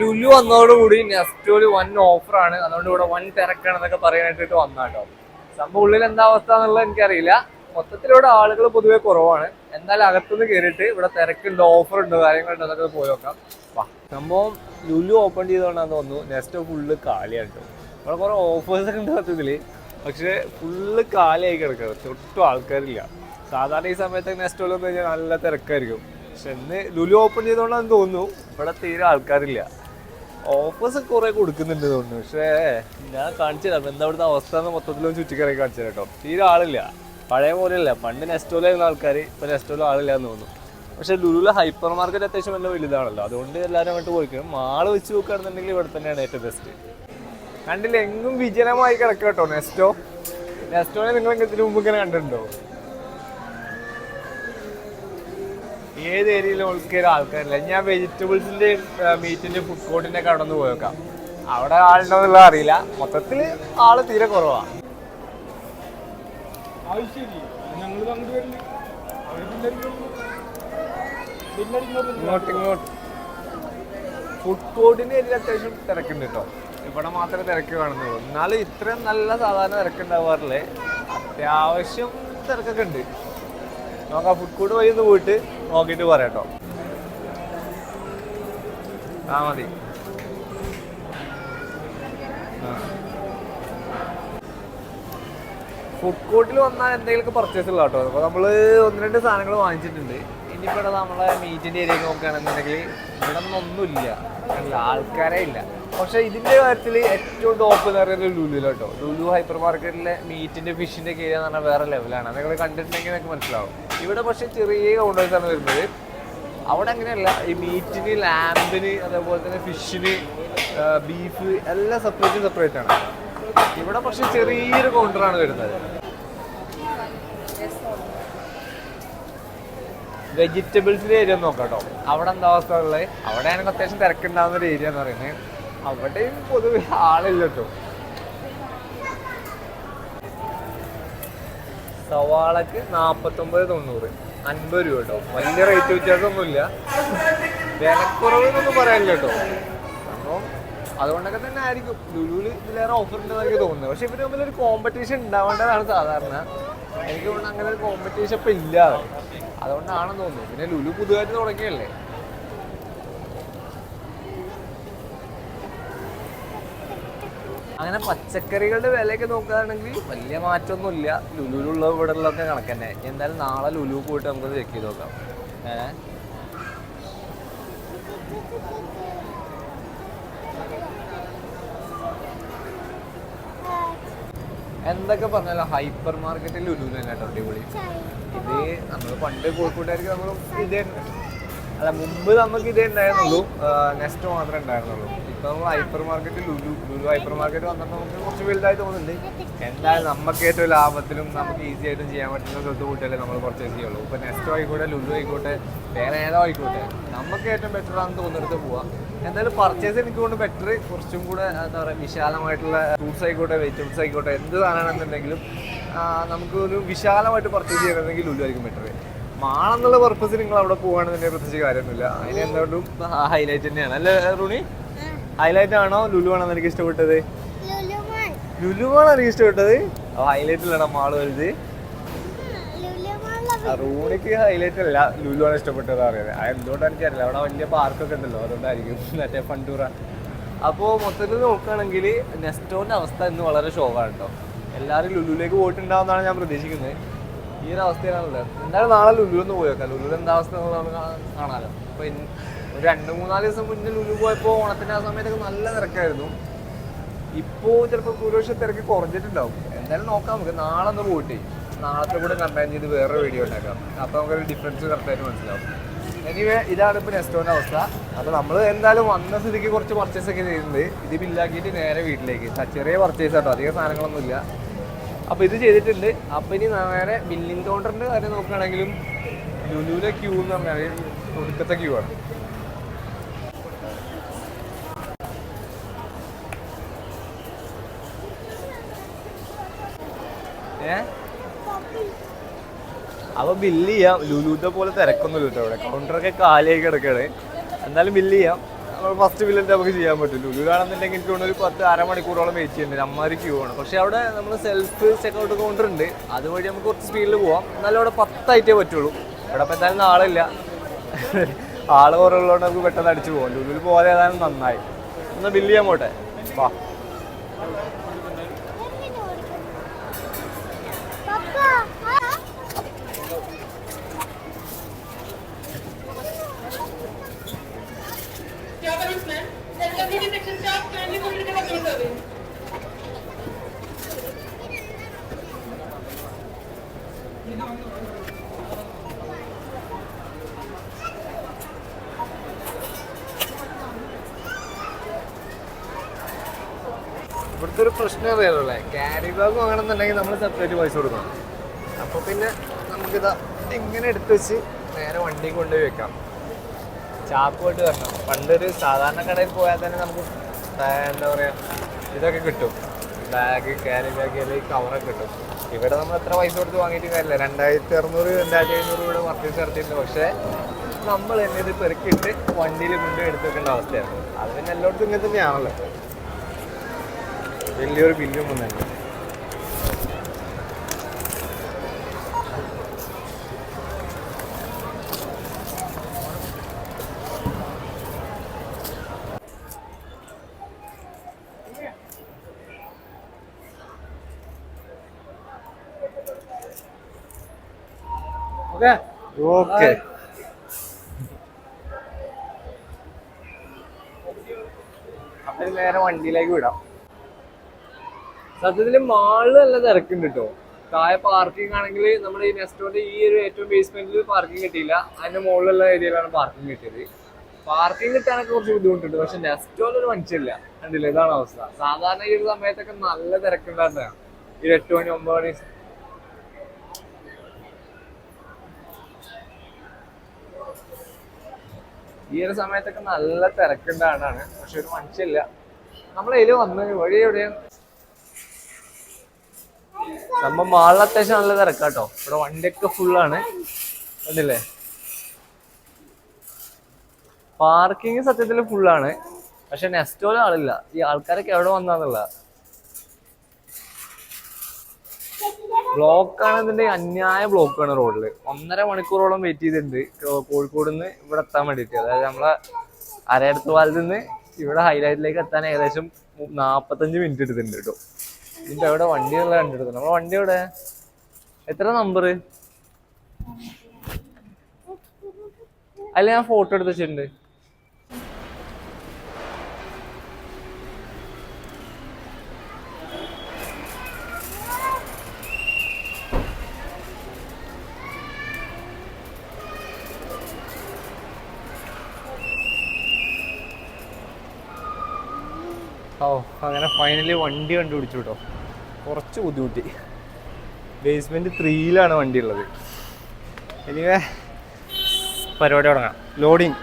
ലുലു വന്നതോടുകൂടി നെസ്റ്റോല് വൻ ഓഫറാണ്, അതുകൊണ്ട് ഇവിടെ വൻ തിരക്കാണെന്നൊക്കെ പറയാനായിട്ട് വന്നാട്ടോ. സംഭവം ഉള്ളിൽ എന്താ അവസ്ഥ എന്നുള്ളത് എനിക്കറിയില്ല. മൊത്തത്തിലൂടെ ആളുകൾ പൊതുവെ കുറവാണ്. എന്തായാലും അകത്തുനിന്ന് കയറിയിട്ട് ഇവിടെ തിരക്കുണ്ടോ, ഓഫർ ഉണ്ടോ, കാര്യങ്ങളുണ്ടോ എന്നൊക്കെ പോയി നോക്കാം. സംഭവം ലുലു ഓപ്പൺ ചെയ്തോണ്ടാന്ന് തോന്നുന്നു നെസ്റ്റോ ഫുള്ള് കാലിയാണ് കേട്ടോ. ഇവിടെ കുറെ ഓഫേഴ്സ് ഒക്കെ ഉണ്ട് സത്യത്തില്, പക്ഷെ ഫുള്ള് കാലിയായി കിടക്കുന്നത്, ഒട്ടും ആൾക്കാരില്ല. സാധാരണ ഈ സമയത്ത് നെസ്റ്റോയിൽ വന്നു കഴിഞ്ഞാൽ നല്ല തിരക്കായിരിക്കും. പക്ഷെ ഇന്ന് ലുലു ഓപ്പൺ ചെയ്തോണ്ടാന്ന് തോന്നുന്നു ഇവിടെ തീരെ ആൾക്കാരില്ല. ഓഫേഴ്സ് കുറെ കൊടുക്കുന്നുണ്ട് തോന്നുന്നു, പക്ഷേ ഞാൻ കാണിച്ചു തരാം എന്താ ഇവിടുത്തെ അവസ്ഥ മൊത്തത്തിലൊന്നും ചുറ്റിക്കറങ്ങി കാണിച്ചു തരാം കേട്ടോ. തീരെ ആളില്ല, പഴയ പോലെയല്ല. പണ്ട് നെസ്റ്റോയിലായിരുന്ന ആൾക്കാർ ഇപ്പൊ നെസ്റ്റോയിൽ ആളില്ല എന്ന് തോന്നുന്നു. പക്ഷെ ലുലുവിലെ ഹൈപ്പർ മാർക്കറ്റ് അത്യാവശ്യം നല്ല വലുതാണല്ലോ, അതുകൊണ്ട് എല്ലാവരും അങ്ങോട്ട് പോയിക്കണം. മാള് വെച്ച് നോക്കുകയാണെന്നുണ്ടെങ്കിൽ ഇവിടെ തന്നെയാണ് ഏറ്റവും ബെസ്റ്റ്. കണ്ടില്ല, എങ്ങും വിജനമായി കിടക്കുക കേട്ടോ നെസ്റ്റോ. നെസ്റ്റോനെ നിങ്ങൾ ഇതിനു മുമ്പ് ഇങ്ങനെ കണ്ടിട്ടുണ്ടോ? ഏത് ഏരിയയിലും ഉൾക്കേറെ ആൾക്കാരില്ല. ഞാൻ വെജിറ്റബിൾസിന്റെ മീറ്റിന്റെ ഫുഡ് കോർട്ടിന്റെ കടന്നു പോയേക്കാം, അവിടെ ആളുണ്ടോ എന്നുള്ളത് അറിയില്ല. മൊത്തത്തില് ആള് തീരെ കുറവാ. ഇങ്ങോട്ട് ഫുഡ് കോർട്ടിന്റെ ഏരിയ അത്യാവശ്യം തിരക്കുണ്ട് കേട്ടോ. ഇവിടെ മാത്രമേ തിരക്ക് കാണുന്നുള്ളൂ. എന്നാലും ഇത്രയും നല്ല സാധാരണ തിരക്കുണ്ടാവാറില്ലേ, അത്യാവശ്യം തിരക്കൊക്കെ ഉണ്ട്. നോക്കാം, ഫുഡ് കോർട്ട് വഴി ഒന്ന് പോയിട്ട് നോക്കിയിട്ട് പറയാം കേട്ടോ. ആ മതി. ഫുഡ് കോർട്ടിൽ വന്നാൽ എന്തെങ്കിലുമൊക്കെ പർച്ചേസ് ഉള്ള കേട്ടോ. അപ്പോൾ നമ്മൾ 1-2 സാധനങ്ങൾ വാങ്ങിച്ചിട്ടുണ്ട്. ഇനിയിപ്പോൾ നമ്മളെ മീറ്റിൻ്റെ ഏരിയയൊക്കെ നോക്കുകയാണെന്നുണ്ടെങ്കിൽ ഇവിടെ ഒന്നുമില്ല, ആൾക്കാരേ ഇല്ല. പക്ഷെ ഇതിൻ്റെ കാര്യത്തിൽ ഏറ്റവും ടോപ്പ് എന്ന് പറയുന്നത് ലുലുവിൽ കേട്ടോ. ലുലു ഹൈപ്പർ മാർക്കറ്റിലെ മീറ്റിൻ്റെ ഫിഷിൻ്റെ ഒക്കെ ഏരിയ എന്ന് പറഞ്ഞാൽ വേറെ ലെവലാണ്. നിങ്ങൾ കണ്ടിട്ടുണ്ടെങ്കിൽ നിങ്ങൾക്ക് മനസ്സിലാവും. ഇവിടെ പക്ഷേ ചെറിയ കൗണ്ടേഴ്സാണ് വരുന്നത്. അവിടെ അങ്ങനെയല്ല, ഈ മീറ്റിന്, ലാമ്പിന്, അതേപോലെ തന്നെ ഫിഷിന്, ബീഫ് എല്ലാം സെപ്പറേറ്റ് ആണ്. ഇവിടെ പക്ഷെ ചെറിയൊരു കൗണ്ടറാണ് വരുന്നത്. വെജിറ്റബിൾസിന്റെ ഏരിയ നോക്കാം കേട്ടോ. അവിടെ എന്താ അവസ്ഥ ഉള്ളത്? അവിടെയാണ് അത്യാവശ്യം തിരക്കുണ്ടാവുന്ന ഒരു ഏരിയ എന്ന് പറയുന്നത്. അവിടെയും പൊതുവെ ആളില്ല കേട്ടോ. സവാളക്ക് 49.90, 50 രൂപ കേട്ടോ. വലിയ റേറ്റ് വ്യത്യാസമൊന്നുമില്ല, വിലക്കുറവെന്നൊന്നും പറയാനില്ല കേട്ടോ. അപ്പം അതുകൊണ്ടൊക്കെ തന്നെ ആയിരിക്കും ലുലുവിൽ ഇതിലേറെ ഓഫർ ഉണ്ടെന്ന് എനിക്ക് തോന്നുന്നത്. പക്ഷെ ഇവര് തമ്മിൽ ഒരു കോമ്പറ്റീഷൻ ഉണ്ടാവേണ്ടതാണ് സാധാരണ. എനിക്ക് തോന്നുന്നു അങ്ങനെ ഒരു കോമ്പറ്റീഷൻ ഇപ്പം ഇല്ലാതെ, അതുകൊണ്ടാണെന്ന് തോന്നുന്നു. പിന്നെ ലുലു പുതുതായിട്ട് തുടങ്ങിയല്ലേ. അങ്ങനെ പച്ചക്കറികളുടെ വിലയൊക്കെ നോക്കുകയാണെങ്കിൽ വലിയ മാറ്റമൊന്നുമില്ല. ലുലുവിലുള്ള ഇവിടെ ഉള്ളതൊക്കെ കണക്ക് തന്നെ. എന്തായാലും നാളെ ലുലു പോയിട്ട് നമുക്കത് ചെക്ക് ചെയ്ത് നോക്കാം. എന്തൊക്കെ പറഞ്ഞാലും ഹൈപ്പർ മാർക്കറ്റിൽ ലുലു തന്നെ കേട്ടോ അടിപൊളി. ഇത് നമ്മൾ പണ്ട് കോഴിക്കോട്ടായിരിക്കും നമ്മൾ ഇതേ, അല്ല മുമ്പ് നമുക്ക് ഇതേ ഉണ്ടായിരുന്നുള്ളൂ, നെസ്റ്റോ മാത്രമേ ഉണ്ടായിരുന്നുള്ളൂ. ഇപ്പൊ നമ്മൾ hyper market Lulu hyper market വന്നിട്ട് നമുക്ക് കുറച്ച് വലുതായി തോന്നുന്നുണ്ട്. എന്തായാലും നമുക്ക് ഏറ്റവും ലാഭത്തിലും നമുക്ക് ഈസി ആയിട്ടും ചെയ്യാൻ പറ്റുന്ന സ്ഥലത്ത് കൂട്ടിയാലേ നമ്മൾ പർച്ചേസ് ചെയ്യുള്ളൂ. ഇപ്പൊ നെസ്റ്റോ ആയിക്കോട്ടെ, ലുലു ആയിക്കോട്ടെ, വേറെ ഏതോ ആയിക്കോട്ടെ, നമുക്ക് ഏറ്റവും ബെറ്റർ ആണെന്ന് തോന്നിയെടുത്ത് പോവാം. എന്തായാലും പർച്ചേസ് എനിക്ക് കൊണ്ട് ബെറ്റർ കുറച്ചും കൂടെ എന്താ പറയുക, വിശാലമായിട്ടുള്ള ഫ്രൂട്ട്സ് ആയിക്കോട്ടെ, വെജിറ്റബിൾസ് ആയിക്കോട്ടെ, എന്ത് സാധനമാണെന്നുണ്ടെങ്കിലും നമുക്ക് ഒരു വിശാലമായിട്ട് പർച്ചേസ് ചെയ്യണമെങ്കിൽ ലുലു ആയിരിക്കും ബെറ്റർ. മാളെന്നുള്ള പർപ്പസ് നിങ്ങൾ അവിടെ പോകുകയാണെന്നുണ്ടെങ്കിൽ പ്രത്യേകിച്ച് കാര്യമൊന്നുമില്ല. അതിന് എന്തുകൊണ്ടും ഹൈലൈറ്റ് തന്നെയാണ് അല്ലേ റൂണി? ഹൈലൈറ്റ് ആണോ ലുലു ആണോ എനിക്ക് ഇഷ്ടപ്പെട്ടത്? ലുലു ആണോ എനിക്ക് ഇഷ്ടപ്പെട്ടത്? ഹൈലൈറ്റിലാണ് മാള് വലുത്. റൂണിക്ക് ഹൈലൈറ്റ് അല്ല, ലുലു ആണ് ഇഷ്ടപ്പെട്ടത് അറിയാതെ. എന്തുകൊണ്ടാണ് എനിക്കറിയില്ല, അവിടെ വലിയ പാർക്കൊക്കെ ഉണ്ടല്ലോ, അതുകൊണ്ടായിരിക്കും. മറ്റേ ഫണ്ടൂറ. അപ്പോൾ മൊത്തത്തിൽ നോക്കുകയാണെങ്കിൽ നെസ്റ്റോന്റെ അവസ്ഥ ഇന്ന് വളരെ ഷോക്കാണ് കേട്ടോ. എല്ലാവരും ലുലുവിലേക്ക് പോയിട്ടുണ്ടാവുമെന്നാണ് ഞാൻ പ്രതീക്ഷിക്കുന്നത്. ഈ ഒരു അവസ്ഥയാണുള്ളത്. എന്തായാലും നാളെ ലുലു ഒന്ന് പോയേക്കാം. ലുലുവിൽ എന്താ അവസ്ഥ കാണാമല്ലോ. അപ്പോൾ ഒരു 2-3-4 ദിവസം മുന്നേ ലുലു പോയപ്പോൾ ഓണത്തിൻ്റെ ആ സമയത്തൊക്കെ നല്ല തിരക്കായിരുന്നു. ഇപ്പോൾ ചിലപ്പോൾ ഭൂരിപക്ഷം തിരക്ക് കുറഞ്ഞിട്ടുണ്ടാവും. എന്തായാലും നോക്കാം നമുക്ക്. നാളെ ഒന്ന് പോയിട്ട് നാളത്തെ കൂടെ കമ്പയർ ചെയ്ത് വേറെ വീഡിയോ ഉണ്ടാക്കാം. അപ്പോൾ നമുക്കൊരു ഡിഫറൻസ് കറക്റ്റായിട്ട് മനസ്സിലാവും. എനിവേ ഇതാണ് ഇപ്പോൾ നെസ്റ്റോൻ്റെ അവസ്ഥ. അപ്പോൾ നമ്മൾ എന്തായാലും വന്ന സ്ഥിതിക്ക് കുറച്ച് പർച്ചേസ് ഒക്കെ ചെയ്യുന്നത്. ഇത് ബില്ലാക്കിയിട്ട് നേരെ വീട്ടിലേക്ക്. ചെറിയ പർച്ചേസ് കേട്ടോ, അധികം സാധനങ്ങളൊന്നുമില്ല. അപ്പോൾ ഇത് ചെയ്തിട്ടുണ്ട്. അപ്പോൾ ഇനി നേരെ ബില്ലിംഗ് കൗണ്ടറിൻ്റെ കാര്യം നോക്കുകയാണെങ്കിലും ലുലുവിലെ ക്യൂ എന്ന് പറഞ്ഞാൽ ഒടുക്കത്തെ ക്യൂ ആണ്. അപ്പോൾ ബില്ല് ചെയ്യാം. ലുലുത്തെ പോലെ തിരക്കൊന്നും കേട്ടോ, ഇവിടെ കൗണ്ടറൊക്കെ കാലിയായി കിടക്കുകയാണ്. എന്തായാലും ബില്ല് ചെയ്യാം. ഫസ്റ്റ് ബില്ലിൻ്റെ നമുക്ക് ചെയ്യാൻ പറ്റും. ലുലുലാണെന്നുണ്ടെങ്കിൽ എനിക്ക് തോന്നുന്നു ഒരു 10 അരമണിക്കൂറോളം വെയിറ്റ് ചെയ്യുന്നുണ്ട്. അമ്മാതിരി ക്യൂ ആണ്. പക്ഷേ അവിടെ നമ്മൾ സെൽഫ് ചെക്കൗട്ട് കൗണ്ടർ ഉണ്ട്, അതുവഴി നമുക്ക് കുറച്ച് സ്പീഡിൽ പോവാം. എന്നാലും അവിടെ 10 പറ്റുള്ളൂ. ഇവിടെ ഇപ്പം എന്തായാലും ആളില്ല, ആൾ കുറവുള്ളതുകൊണ്ട് നമുക്ക് പെട്ടെന്ന് അടിച്ചു പോകാം. ലുലുവിൽ പോകാതെ ഏതായാലും നന്നായി. എന്നാൽ ബില്ല് ചെയ്യാൻ പോട്ടെ, വാ. ഇവിടുത്തെ ഒരു പ്രശ്നം അറിയാമല്ലേ, ക്യാരി ബാഗ് വാങ്ങണമെന്നുണ്ടെങ്കിൽ നമ്മൾ സെപ്പറേറ്റ് പൈസ കൊടുക്കണം. അപ്പോൾ പിന്നെ നമുക്കിതാ ഇങ്ങനെ എടുത്ത് വെച്ച് നേരെ വണ്ടിയിൽ കൊണ്ടുപോയി വെക്കാം. ചാക്കുമായിട്ട് വരണം. പണ്ടൊരു സാധാരണ കടയിൽ പോയാൽ തന്നെ നമുക്ക് എന്താ പറയുക ഇതൊക്കെ കിട്ടും, ബാഗ്, ക്യാരി ബാഗ്, അല്ലെങ്കിൽ കവറൊക്കെ കിട്ടും. ഇവിടെ നമ്മൾ എത്ര പൈസ കൊടുത്ത് വാങ്ങിയിട്ട് കാര്യമില്ല. 2600 2500 ഇവിടെ പർച്ചേസ് നടത്തിയിട്ടുണ്ട്. പക്ഷേ നമ്മൾ തന്നെ ഇത് പെറുക്കിയിട്ട് വണ്ടിയിൽ കൊണ്ടുപോയി എടുത്ത് വെക്കേണ്ട അവസ്ഥയാണ്. അത് പിന്നെ എല്ലായിടത്തും ഇങ്ങനെ തന്നെയാണല്ലോ. വലിയൊരു ബില്ലും വന്നിട്ടുണ്ട്. ഓക്കെ, അപ്പൊ നേരെ വണ്ടിയിലേക്ക് വിടാം. സത്യത്തിൽ മാളിൽ നല്ല തിരക്കുണ്ട് കേട്ടോ. താഴെ പാർക്കിംഗ് ആണെങ്കിൽ നമ്മുടെ ഈ നെസ്റ്റോന്റെ ഈ ഒരു ഏറ്റവും ബേസ്മെന്റിൽ പാർക്കിംഗ് കിട്ടിയില്ല, അതിന്റെ മുകളിലുള്ള ഏരിയയിലാണ് പാർക്കിംഗ് കിട്ടിയത്. പാർക്കിംഗ് കിട്ടാനൊക്കെ കുറച്ച് ബുദ്ധിമുട്ടുണ്ട്. പക്ഷെ നെസ്റ്റോയിൽ ഒരു മനുഷ്യല്ല, കണ്ടില്ല, ഇതാണ് അവസ്ഥ. സാധാരണ ഈ ഒരു സമയത്തൊക്കെ നല്ല തിരക്കുണ്ടായിരുന്നതാണ്. ഈ 8 മണി 9 മണി ഈ ഒരു സമയത്തൊക്കെ നല്ല തിരക്കുണ്ടാണ്. പക്ഷെ ഒരു മനുഷ്യല്ല. നമ്മളതിൽ വന്ന് വഴി എവിടെയാണ് നമ്മൾ മാളിൽ അത്യാവശ്യം നല്ല തിരക്കാട്ടോ. ഇവിടെ വണ്ടിയൊക്കെ ഫുള്ളാണ്, കണ്ടില്ലേ. പാർക്കിങ് സത്യത്തിൽ ഫുള്ളാണ്. പക്ഷെ നെസ്റ്റോയിൽ ആളില്ല. ഈ ആൾക്കാരൊക്കെ എവിടെ വന്നാന്നുള്ള ബ്ലോക്ക് ആണെന്നുണ്ടെങ്കിൽ അന്യായ ബ്ലോക്കാണ് റോഡിൽ. 1.5 മണിക്കൂറോളം വെയിറ്റ് ചെയ്തിട്ടുണ്ട് കോഴിക്കോട് നിന്ന് ഇവിടെ എത്താൻ വേണ്ടിയിട്ട്. അതായത് നമ്മളെ അരയടത്ത് പാലത്തിൽ നിന്ന് ഇവിടെ ഹൈലൈറ്റിലേക്ക് എത്താൻ ഏകദേശം 45 മിനിറ്റ് എടുത്തിട്ടുണ്ട് കേട്ടോ. ഇതിൻ്റെ അവിടെ വണ്ടിയുള്ള കണ്ടെടുത്തു. നമ്മളെ വണ്ടി എവിടെ, എത്ര നമ്പർ അല്ല, ഞാൻ ഫോട്ടോ എടുത്ത് വെച്ചിട്ടുണ്ട്. ഓ, അങ്ങനെ ഫൈനലി വണ്ടി കണ്ടുപിടിച്ചു കേട്ടോ. കുറച്ച് ബുദ്ധിമുട്ടി. ബേസ്മെന്റ് 3യിലാണ് വണ്ടി ഉള്ളത്. ഇനി പരിപാടി തുടങ്ങാം. ലോഡിങ്.